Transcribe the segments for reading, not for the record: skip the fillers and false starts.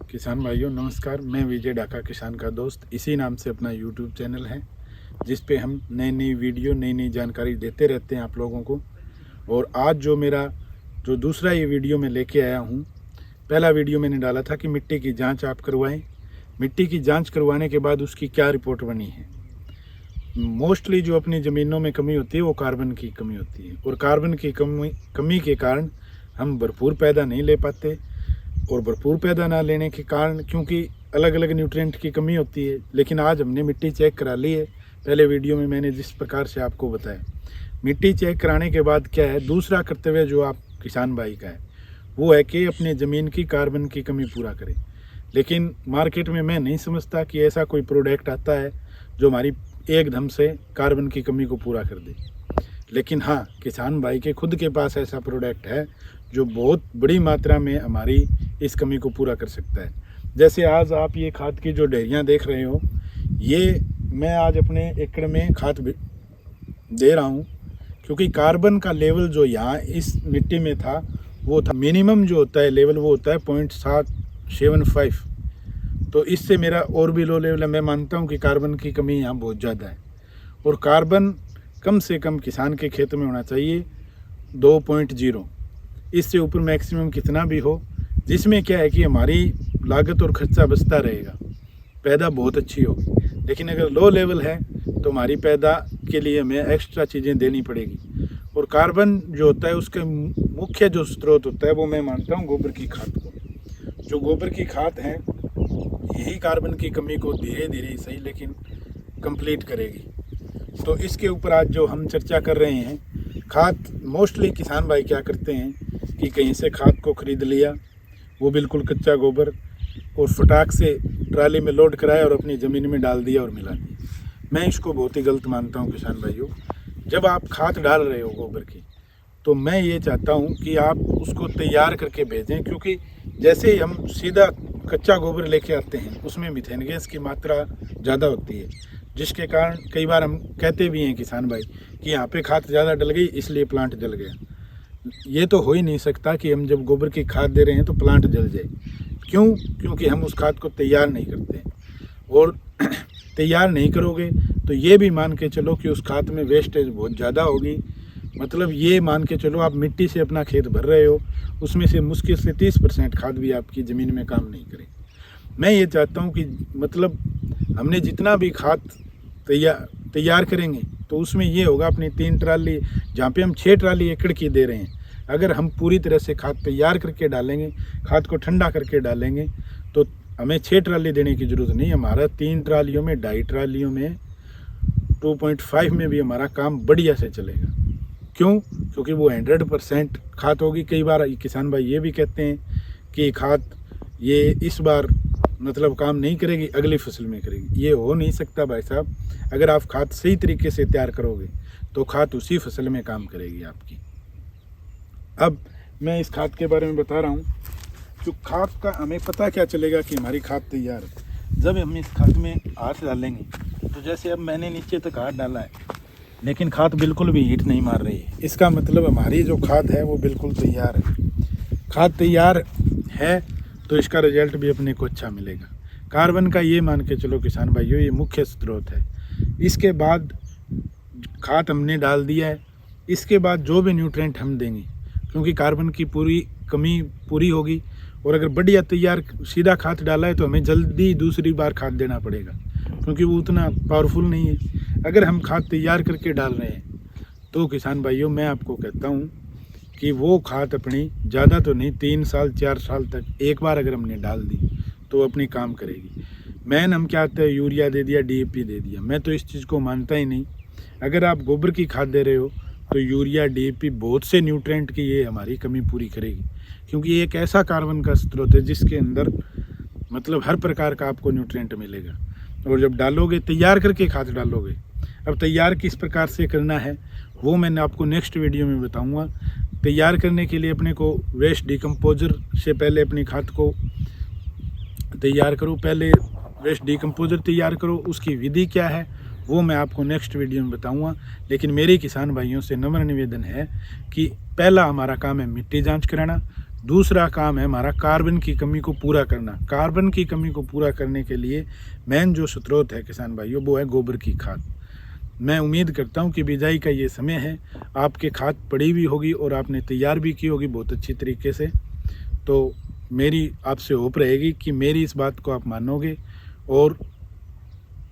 किसान भाइयों नमस्कार। मैं विजय डाका किसान का दोस्त। इसी नाम से अपना यूट्यूब चैनल है जिस पे हम नई नई वीडियो नई नई जानकारी देते रहते हैं आप लोगों को। और आज जो दूसरा ये वीडियो मैं लेके आया हूँ, पहला वीडियो मैंने डाला था कि मिट्टी की जांच आप करवाएं। मिट्टी की जांच करवाने के बाद उसकी क्या रिपोर्ट बनी है। मोस्टली जो अपनी ज़मीनों में कमी होती है वो कार्बन की कमी होती है, और कार्बन की कमी के कारण हम भरपूर पैदा नहीं ले पाते। और भरपूर पैदा ना लेने के कारण क्योंकि अलग अलग न्यूट्रिएंट की कमी होती है। लेकिन आज हमने मिट्टी चेक करा ली है। पहले वीडियो में मैंने जिस प्रकार से आपको बताया, मिट्टी चेक कराने के बाद क्या है, दूसरा कर्तव्य जो आप किसान भाई का है वो है कि अपने ज़मीन की कार्बन की कमी पूरा करें। लेकिन मार्केट में मैं नहीं समझता कि ऐसा कोई प्रोडक्ट आता है जो हमारी एकदम से कार्बन की कमी को पूरा कर दे। लेकिन हाँ, किसान भाई के खुद के पास ऐसा प्रोडक्ट है जो बहुत बड़ी मात्रा में हमारी इस कमी को पूरा कर सकता है। जैसे आज आप ये खाद की जो ढेरियाँ देख रहे हो, ये मैं आज अपने एकड़ में खाद दे रहा हूँ क्योंकि कार्बन का लेवल जो यहाँ इस मिट्टी में था वो था मिनिमम जो होता है लेवल वो होता है 0.775। तो इससे मेरा और भी लो लेवल है। मैं मानता हूँ कि कार्बन की कमी यहाँ बहुत ज़्यादा है, और कार्बन कम से कम किसान के खेत में होना चाहिए 2.0। इससे ऊपर मैक्सिमम कितना भी हो, जिसमें क्या है कि हमारी लागत और खर्चा बचता रहेगा, पैदा बहुत अच्छी होगी। लेकिन अगर लो लेवल है तो हमारी पैदा के लिए हमें एक्स्ट्रा चीज़ें देनी पड़ेगी। और कार्बन जो होता है उसके मुख्य जो स्रोत होता है वो मैं मानता हूँ गोबर की खाद को। जो गोबर की खाद है यही कार्बन की कमी को धीरे धीरे सही लेकिन कंप्लीट करेगी। तो इसके ऊपर आज जो हम चर्चा कर रहे हैं, खाद मोस्टली किसान भाई क्या करते हैं कि कहीं से खाद को ख़रीद लिया, वो बिल्कुल कच्चा गोबर, और फटाक से ट्राली में लोड कराया और अपनी ज़मीन में डाल दिया और मिला दिया। मैं इसको बहुत ही गलत मानता हूँ किसान भाइयों। जब आप खाद डाल रहे हो गोबर की, तो मैं ये चाहता हूँ कि आप उसको तैयार करके भेजें, क्योंकि जैसे ही हम सीधा कच्चा गोबर लेके आते हैं उसमें मीथेन गैस की मात्रा ज़्यादा होती है, जिसके कारण कई बार हम कहते भी हैं किसान भाई कि यहाँ पे खाद ज़्यादा डल गई इसलिए प्लांट जल गया। ये तो हो ही नहीं सकता कि हम जब गोबर की खाद दे रहे हैं तो प्लांट जल जाए। क्यों? क्योंकि हम उस खाद को तैयार नहीं करते, और तैयार नहीं करोगे तो ये भी मान के चलो कि उस खाद में वेस्टेज बहुत ज़्यादा होगी। मतलब ये मान के चलो आप मिट्टी से अपना खेत भर रहे हो, उसमें से मुश्किल से 30% खाद भी आपकी ज़मीन में काम नहीं करेगी। मैं ये चाहता हूँ कि मतलब हमने जितना भी खाद तैयार करेंगे तो उसमें ये होगा, अपनी 3 ट्राली जहाँ पे हम 6 ट्राली एकड़ की दे रहे हैं, अगर हम पूरी तरह से खाद तैयार करके डालेंगे, खाद को ठंडा करके डालेंगे, तो हमें 6 ट्राली देने की ज़रूरत नहीं। हमारा 3 ट्रालियों में 2.5 ट्रालियों में 2.5 में भी हमारा काम बढ़िया से चलेगा। क्यों? क्योंकि वो 100% खाद होगी। कई बार किसान भाई ये भी कहते हैं कि खाद ये इस बार मतलब काम नहीं करेगी, अगली फसल में करेगी। ये हो नहीं सकता भाई साहब। अगर आप खाद सही तरीके से तैयार करोगे तो खाद उसी फसल में काम करेगी आपकी। अब मैं इस खाद के बारे में बता रहा हूँ। जो खाद का हमें पता क्या चलेगा कि हमारी खाद तैयार है, जब हम इस खाद में हाथ डालेंगे। तो जैसे अब मैंने नीचे तक हाथ डाला है, लेकिन खाद बिल्कुल भी हीट नहीं मार रही है। इसका मतलब हमारी जो खाद है वो बिल्कुल तैयार है। खाद तैयार है तो इसका रिजल्ट भी अपने को अच्छा मिलेगा। कार्बन का ये मान के चलो किसान भाइयों, ये मुख्य स्रोत है। इसके बाद खाद हमने डाल दिया है, इसके बाद जो भी न्यूट्रिएंट हम देंगे, क्योंकि कार्बन की पूरी कमी पूरी होगी, और अगर बढ़िया तैयार सीधा खाद डाला है तो हमें जल्दी दूसरी बार खाद देना पड़ेगा, क्योंकि वो उतना पावरफुल नहीं है। अगर हम खाद तैयार करके डाल रहे हैं तो किसान भाइयों मैं आपको कहता हूँ कि वो खाद अपनी ज़्यादा तो नहीं 3 साल 4 साल तक एक बार अगर हमने डाल दी तो अपनी काम करेगी। मैन हम क्या आते हैं, यूरिया दे दिया, DAP दे दिया, मैं तो इस चीज़ को मानता ही नहीं। अगर आप गोबर की खाद दे रहे हो तो यूरिया DAP बहुत से न्यूट्रिएंट की ये हमारी कमी पूरी करेगी, क्योंकि ये एक ऐसा कार्बन का स्रोत है जिसके अंदर मतलब हर प्रकार का आपको न्यूट्रिएंट मिलेगा। और जब डालोगे तैयार करके खाद डालोगे, अब तैयार किस प्रकार से करना है वो मैंने आपको नेक्स्ट वीडियो में बताऊंगा। तैयार करने के लिए अपने को वेस्ट डिकम्पोजर से पहले अपनी खाद को तैयार करो, पहले वेस्ट डिकम्पोजर तैयार करो, उसकी विधि क्या है वो मैं आपको नेक्स्ट वीडियो में बताऊंगा। लेकिन मेरे किसान भाइयों से नम्र निवेदन है कि पहला हमारा काम है मिट्टी जांच कराना, दूसरा काम है हमारा कार्बन की कमी को पूरा करना। कार्बन की कमी को पूरा करने के लिए मेन जो स्रोत है किसान भाइयों, वो है गोबर की खाद। मैं उम्मीद करता हूँ कि बिजाई का ये समय है, आपके खाद पड़ी हुई होगी और आपने तैयार भी की होगी बहुत अच्छी तरीके से। तो मेरी आपसे होप रहेगी कि मेरी इस बात को आप मानोगे। और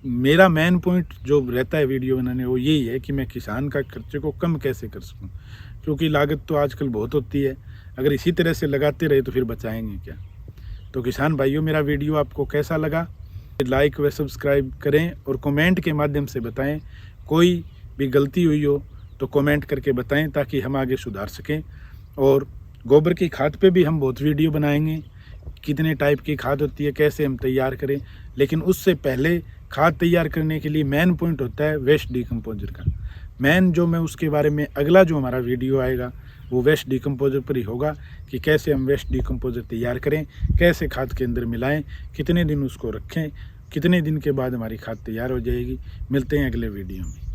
मेरा मेन पॉइंट जो रहता है वीडियो बनाने, वो यही है कि मैं किसान का खर्चे को कम कैसे कर सकूं, क्योंकि लागत तो आजकल बहुत होती है। अगर इसी तरह से लगाते रहे तो फिर बचाएंगे क्या। तो किसान भाइयों, मेरा वीडियो आपको कैसा लगा, लाइक व सब्सक्राइब करें और कमेंट के माध्यम से बताएं। कोई भी गलती हुई हो तो कमेंट करके बताएं ताकि हम आगे सुधार सकें। और गोबर की खाद पे भी हम बहुत वीडियो बनाएंगे, कितने टाइप की खाद होती है, कैसे हम तैयार करें। लेकिन उससे पहले खाद तैयार करने के लिए मेन पॉइंट होता है वेस्ट डिकम्पोजर का। मेन जो मैं उसके बारे में अगला जो हमारा वीडियो आएगा वो वेस्ट डिकम्पोजर पर ही होगा, कि कैसे हम वेस्ट डिकम्पोजर तैयार करें, कैसे खाद के अंदर मिलाएं, कितने दिन उसको रखें, कितने दिन के बाद हमारी खाद तैयार हो जाएगी। मिलते हैं अगले वीडियो में।